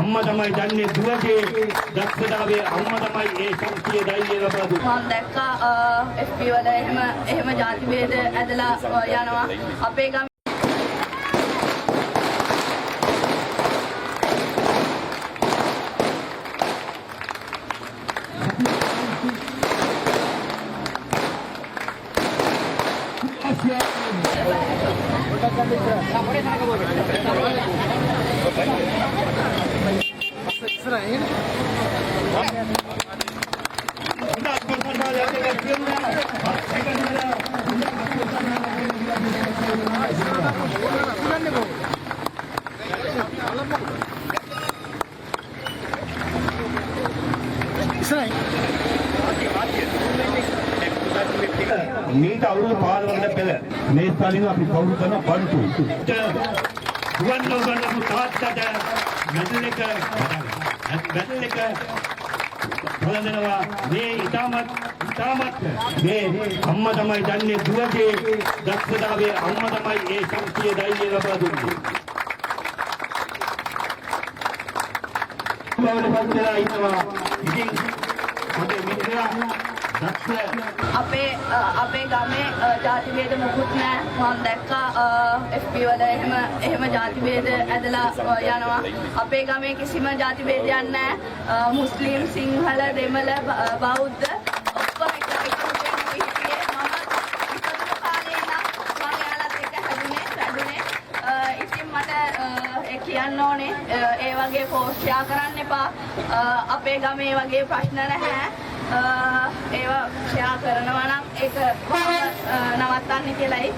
අම්මා තමයි දන්නේ දුවගේ දක්ෂතාවයේ අම්මා තමයි ඒ ශක්තිය ධෛර්යය ලබා දුන්නේ. මම දැක්කා FB වල එහෙම ಜಾති ભેද ඇදලා යනවා අපේ ගම මීට අවුරුදු 15කට පෙර මේ ස්ථානික අපි කවුරු කරන බඩු ගුවන් ලෝකවල තාත්තට මෙතන එක බලනවා මේ ඊටමත් මේ අම්මා තමයි දන්නේ දුවගේ දක්ෂතාවයේ අම්මා තමයි ඒ ශක්තිය ධෛර්යය ලබා දුන්නේ. බවලපත්ලා ඉන්නවා. ඉතින් අපේ මිත්‍රා අපේ ගමේ ಜಾති ભેද මුකුත් නැහැ. මම දැක්කා FB වල එහෙම ಜಾති ભેද ඇදලා යනවා. අපේ ගමේ කිසිම ಜಾති ભેදයක් නැහැ. මුස්ලිම්, සිංහල, දෙමළ, බෞද්ධ ඔක්කොම එක හිටියේ. මම ඉස්සර කාලේ ඉඳන් මම එයාලත් එක්ක හැදුනේ. ඉතින් මට කියන්න ඕනේ ඒ වගේ පෝස්ට් ෂෙයා කරන්න එපා. අපේ ගමේ වගේ ප්‍රශ්න නැහැ. ඒවා ෂෙයා කරනවා නම් ඒක නවත්තන්න කියලායි